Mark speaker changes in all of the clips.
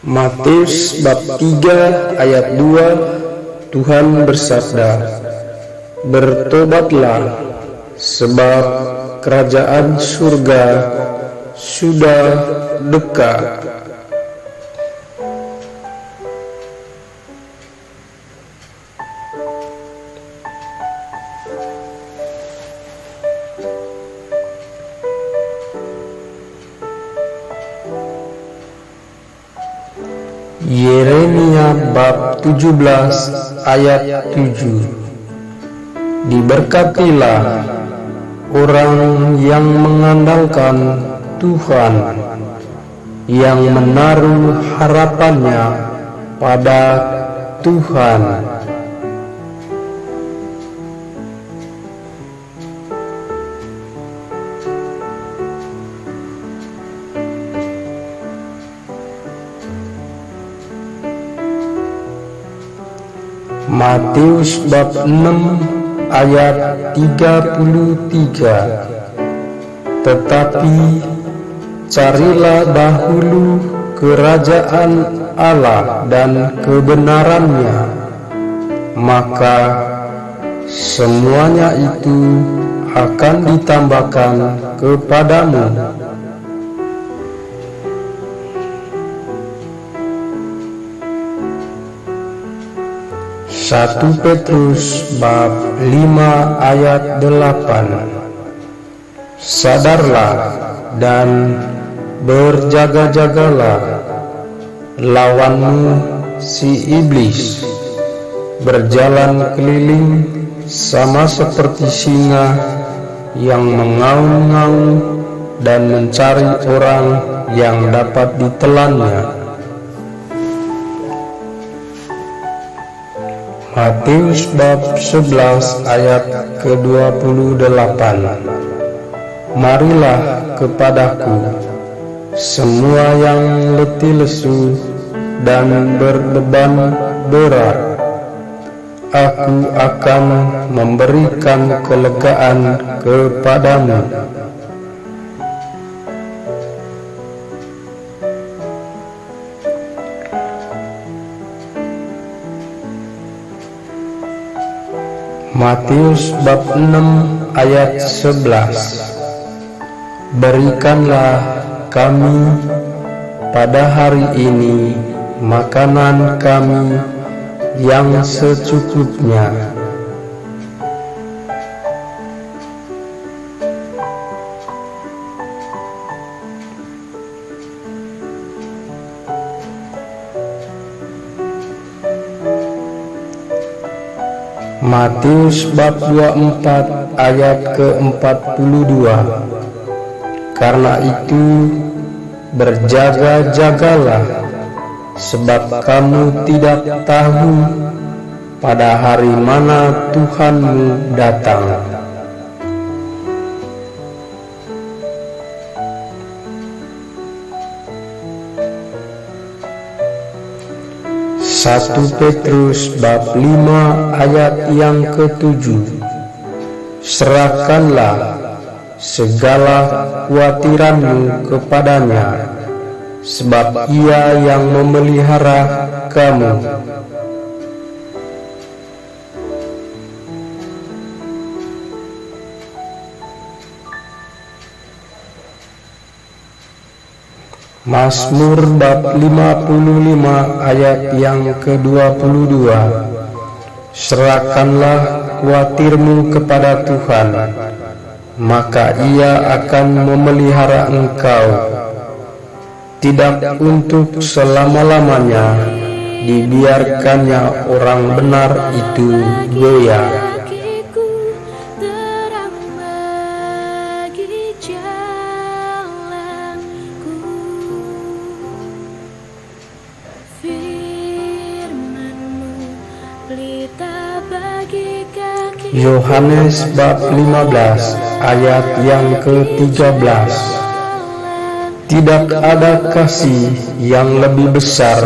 Speaker 1: Matius bab 3 ayat 2, Tuhan bersabda, "Bertobatlah, sebab kerajaan surga sudah dekat." Yeremia bab 17 ayat 7. Diberkatilah orang yang mengandalkan Tuhan, yang menaruh harapannya pada Tuhan. Matius bab 6 ayat 33. Tetapi carilah dahulu kerajaan Allah dan kebenarannya, maka semuanya itu akan ditambahkan kepadamu. 1 Petrus bab 5 ayat 8. Sadarlah dan berjaga-jagalah, lawanmu si iblis berjalan keliling sama seperti singa yang mengaum-ngaum dan mencari orang yang dapat ditelannya. Matius bab 11 ayat ke-28. Marilah kepadaku, semua yang letih lesu dan berbeban berat, aku akan memberikan kelegaan kepadamu. Matius bab 6 ayat 11. Berikanlah kami pada hari ini makanan kami yang secukupnya. Matius bab 24 ayat ke-42. Karena itu berjaga-jagalah, sebab kamu tidak tahu pada hari mana Tuhanmu datang. Satu Petrus bab 5 ayat yang ke-7. Serahkanlah segala khawatiranmu kepadanya, sebab Ia yang memelihara kamu. Mazmur bab 55 ayat yang ke-22. Serahkanlah khawatirmu kepada Tuhan, maka Ia akan memelihara engkau. Tidak untuk selama-lamanya dibiarkannya orang benar itu goyah. Yohanes bab 15 ayat yang ke-13. Tidak ada kasih yang lebih besar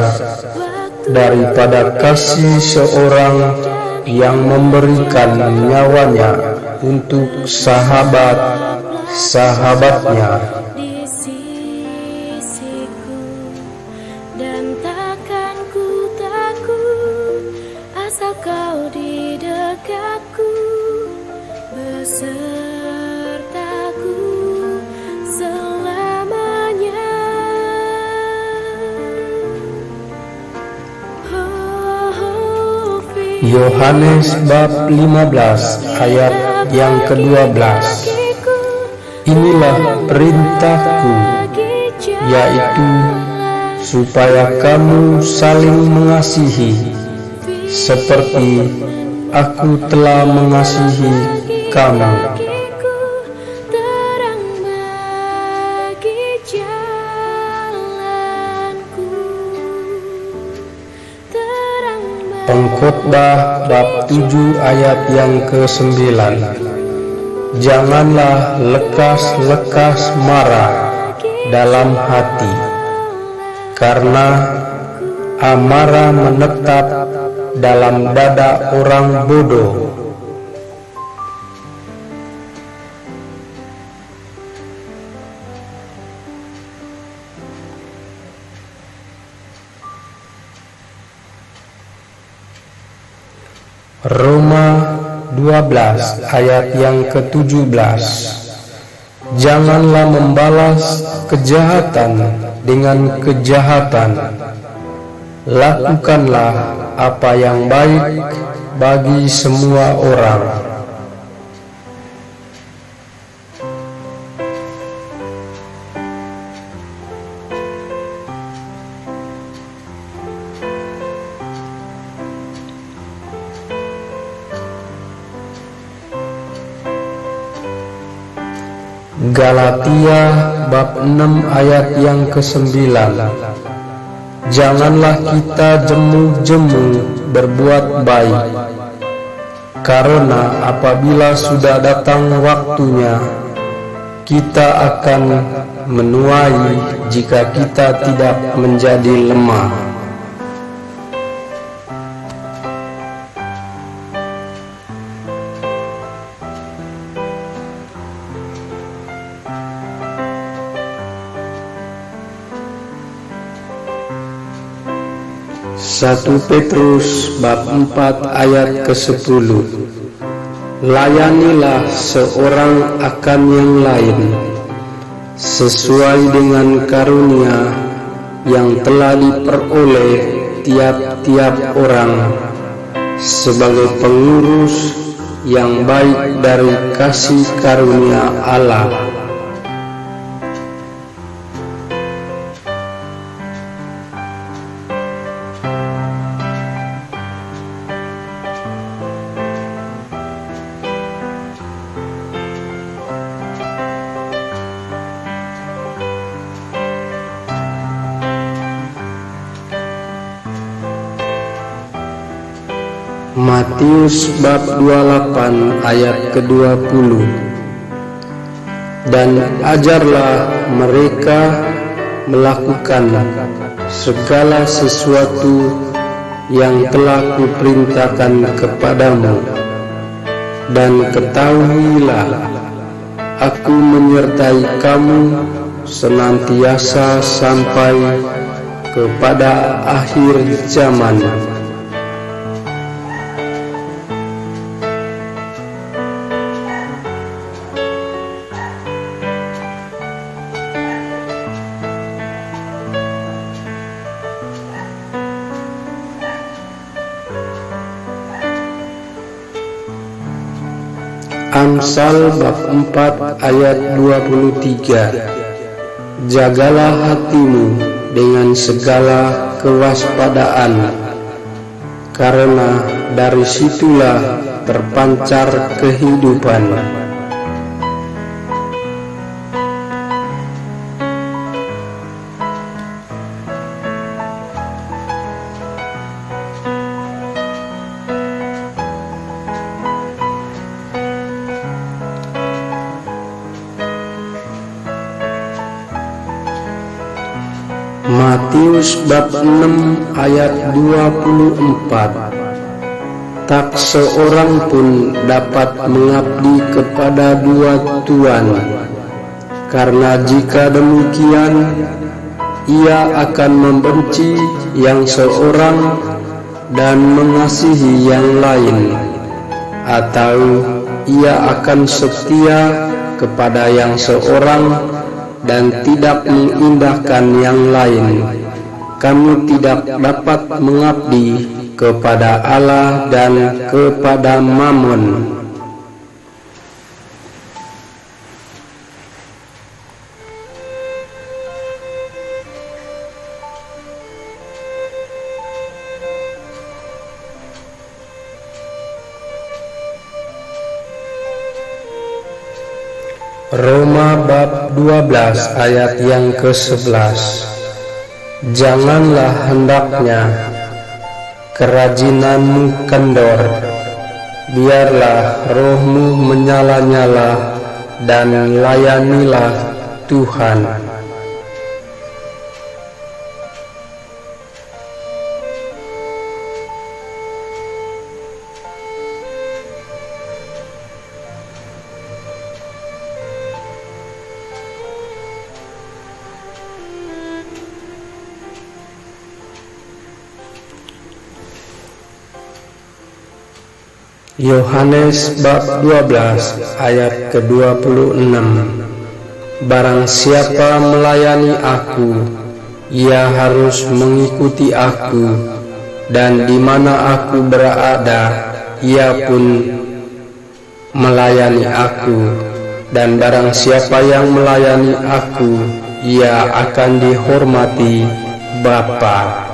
Speaker 1: daripada kasih seorang yang memberikan nyawanya untuk sahabat-sahabatnya. Dan
Speaker 2: asal kau di dekatku, besertaku selamanya.
Speaker 1: Yohanes bab 15 ayat yang ke-12. Inilah perintahku, yaitu supaya kamu saling mengasihi, seperti aku telah mengasihi kamu. Pengkhotbah bab 7 ayat yang ke-9. Janganlah lekas-lekas marah dalam hati, karena amarah menetap dalam dada orang bodoh. Roma 12 ayat yang ke-17. Janganlah membalas kejahatan dengan kejahatan. Lakukanlah apa yang baik bagi semua orang. Galatia bab 6 ayat yang ke-9. Janganlah kita jemu-jemu berbuat baik, karena apabila sudah datang waktunya, kita akan menuai jika kita tidak menjadi lemah. Satu Petrus bab 4 ayat ke-10. Layanilah seorang akan yang lain sesuai dengan karunia yang telah diperoleh tiap-tiap orang, sebagai pengurus yang baik dari kasih karunia Allah. Matius bab 28 ayat ke-20. Dan ajarlah mereka melakukan segala sesuatu yang telah kuperintahkan kepadamu, dan ketahuilah, aku menyertai kamu senantiasa sampai kepada akhir zaman. Amsal bab 4 ayat 23. Jagalah hatimu dengan segala kewaspadaan, karena dari situlah terpancar kehidupan. Matius bab 6 ayat 24. Tak seorang pun dapat mengabdi kepada dua tuan, karena jika demikian ia akan membenci yang seorang dan mengasihi yang lain, atau ia akan setia kepada yang seorang dan tidak mengindahkan yang lain, kamu tidak dapat mengabdi kepada Allah dan kepada Mammon. Roma bab 12 ayat yang ke-11. Janganlah hendaknya kerajinanmu kendor, biarlah rohmu menyala-nyala dan layanilah Tuhan. Yohanes bab 12 ayat ke-26. Barang siapa melayani aku, ia harus mengikuti aku, dan di mana aku berada, ia pun melayani aku. Dan barang siapa yang melayani aku, ia akan dihormati Bapa.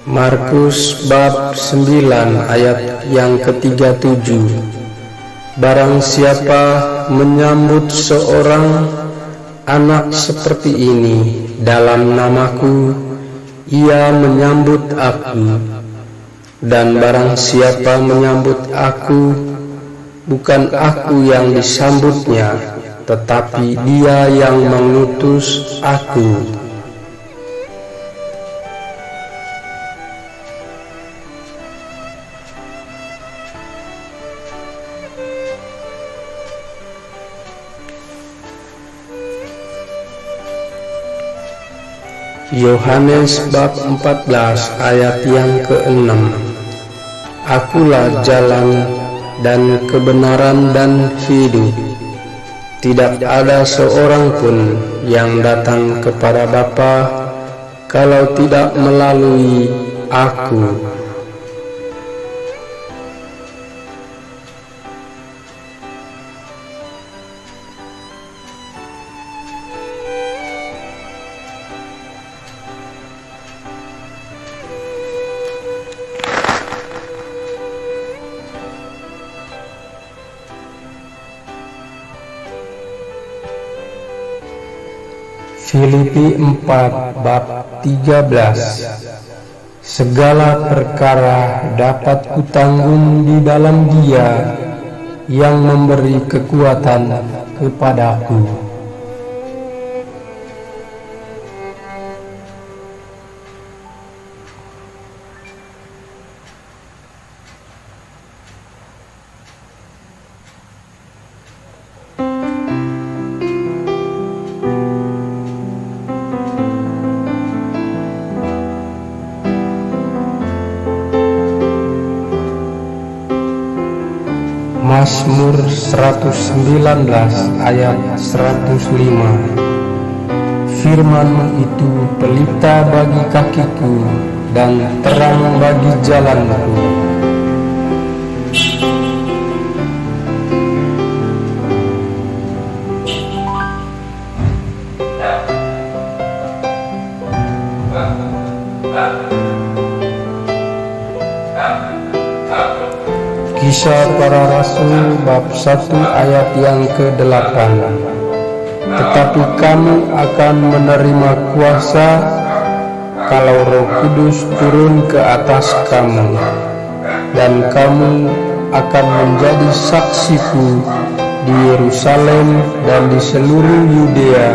Speaker 1: Markus bab 9 ayat yang ke-37. Barang siapa menyambut seorang anak seperti ini dalam namaku, ia menyambut aku. Dan barang siapa menyambut aku, bukan aku yang disambutnya, tetapi Dia yang mengutus aku. Yohanes bab 14 ayat yang ke-6. Akulah jalan dan kebenaran dan hidup. Tidak ada seorang pun yang datang kepada Bapa kalau tidak melalui aku. Filipi 4 bab 13. Segala perkara dapat kutanggung di dalam Dia yang memberi kekuatan kepadaku. Mazmur 119 ayat 105. Firman-Mu itu pelita bagi kakiku dan terang bagi jalanku. Kisah Para Rasul bab 1 ayat yang ke-8. Tetapi kamu akan menerima kuasa kalau Roh Kudus turun ke atas kamu, dan kamu akan menjadi saksiku di Yerusalem dan di seluruh Yudea,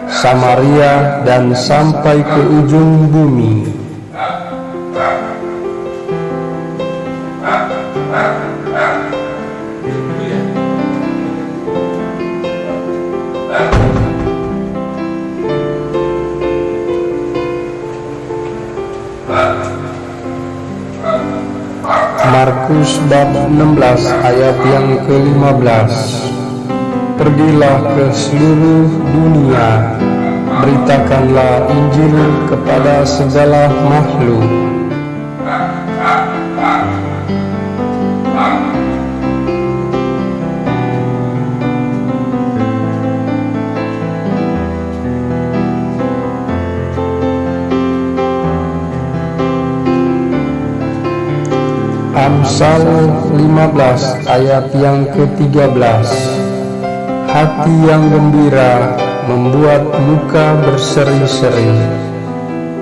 Speaker 1: Samaria dan sampai ke ujung bumi. Markus bab 16 ayat yang ke-15. Pergilah ke seluruh dunia, beritakanlah Injil kepada segala makhluk. Amsal 15 ayat yang ke-13. Hati yang gembira membuat muka berseri-seri,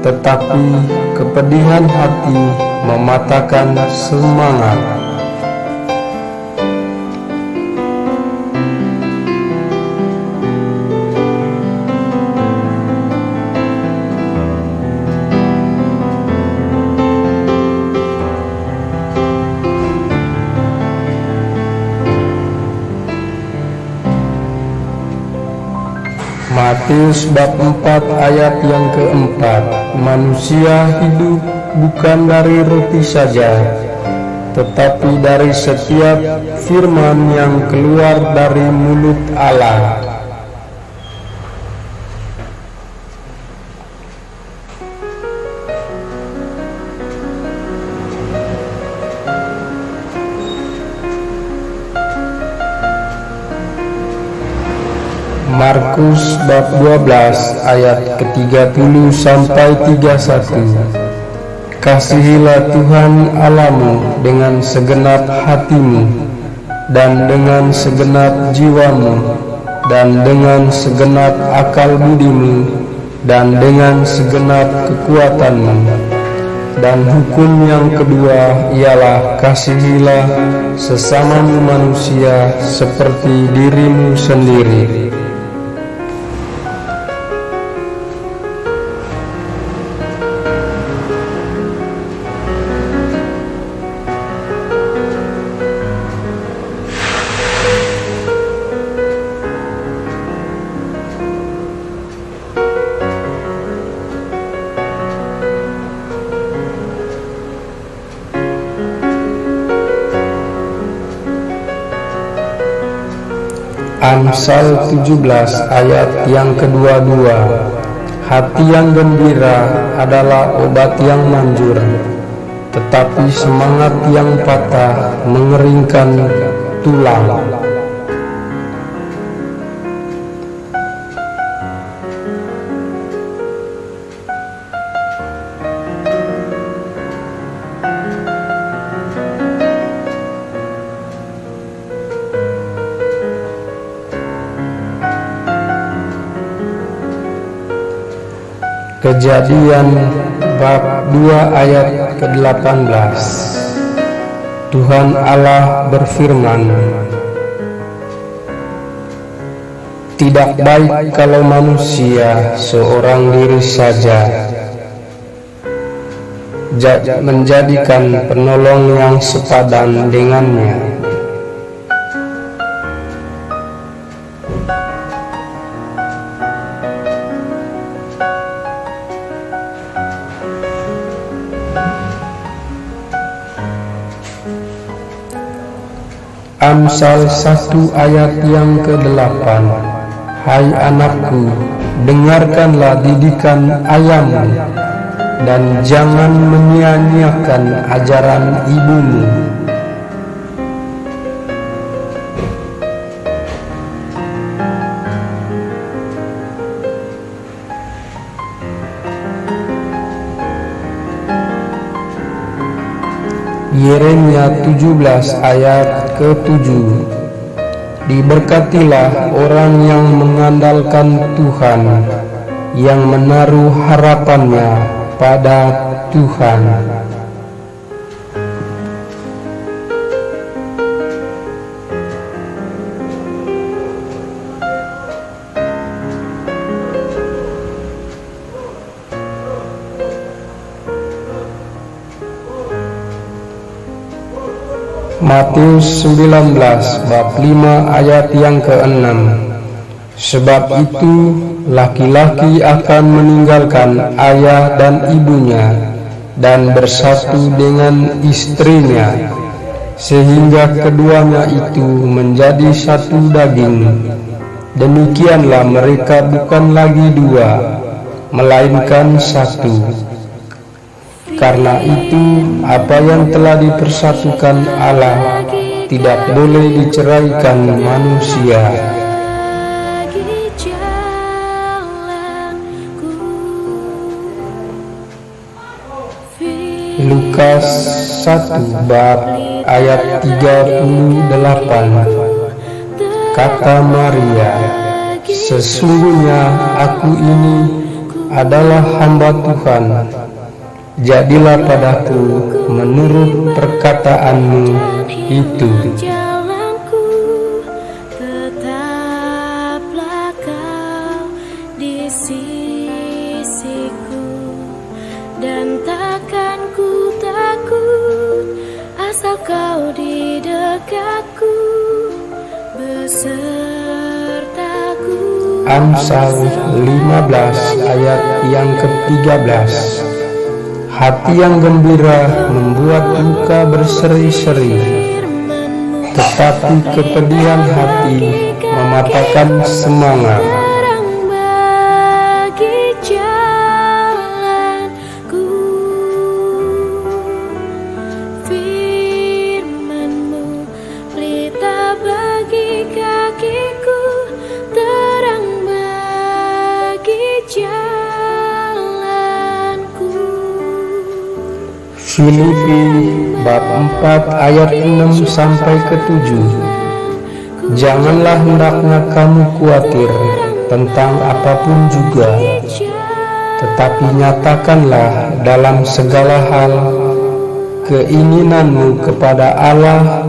Speaker 1: tetapi kepedihan hati mematahkan semangat. Matius bab 4 ayat yang keempat. Manusia hidup bukan dari roti saja, tetapi dari setiap firman yang keluar dari mulut Allah. Markus bab 12 ayat ke-30 sampai 31. Kasihilah Tuhan Allahmu dengan segenap hatimu, dan dengan segenap jiwamu, dan dengan segenap akal budimu, dan dengan segenap kekuatanmu. Dan hukum yang kedua ialah kasihilah sesamamu manusia seperti dirimu sendiri. Amsal 17 ayat yang ke-22. Hati yang gembira adalah obat yang manjur, tetapi semangat yang patah mengeringkan tulang. Kejadian bab 2 ayat ke-18. Tuhan Allah berfirman, tidak baik kalau manusia seorang diri saja, menjadikan penolong yang sepadan dengannya. Amsal 1 ayat yang ke-8. Hai anakku, dengarkanlah didikan ayahmu, dan jangan menyia-nyiakan ajaran ibumu. Yeremia 17 ayat ke-7. Diberkatilah orang yang mengandalkan Tuhan, yang menaruh harapannya pada Tuhan. Matius 19 bab 5 ayat yang ke-6. Sebab itu laki-laki akan meninggalkan ayah dan ibunya dan bersatu dengan istrinya, sehingga keduanya itu menjadi satu daging. Demikianlah mereka bukan lagi dua, melainkan satu. Karena itu apa yang telah dipersatukan Allah tidak boleh diceraikan manusia. Lukas 1 bab ayat 38. Kata Maria, "Sesungguhnya aku ini adalah hamba Tuhan, jadilah padaku menurut perkataanmu itu."
Speaker 2: Jalanku, tetaplah kau di sisiku, dan takkan ku takut asal kau di dekatku, besertaku.
Speaker 1: Amsal 15 ayat yang ke-13. Hati yang gembira membuat luka berseri-seri, tetapi kepedihan hati mematahkan semangat.
Speaker 2: Terang bagi jalanku, firman-Mu pelita bagi kakiku, terang bagi jalanku.
Speaker 1: Filipi bab 4 ayat 6 sampai ke 7. Janganlah hendaknya kamu khawatir tentang apapun juga, tetapi nyatakanlah dalam segala hal keinginanmu kepada Allah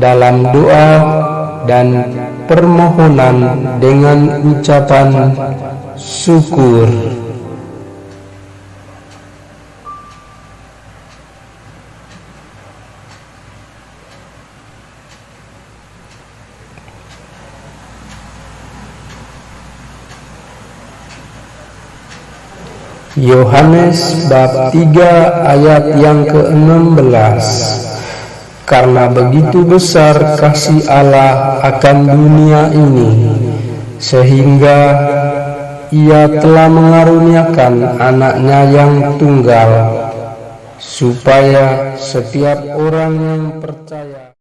Speaker 1: dalam doa dan permohonan dengan ucapan syukur. Yohanes bab 3 ayat yang ke-16. Karena begitu besar kasih Allah akan dunia ini, sehingga Ia telah mengaruniakan anaknya yang tunggal, supaya setiap orang yang percaya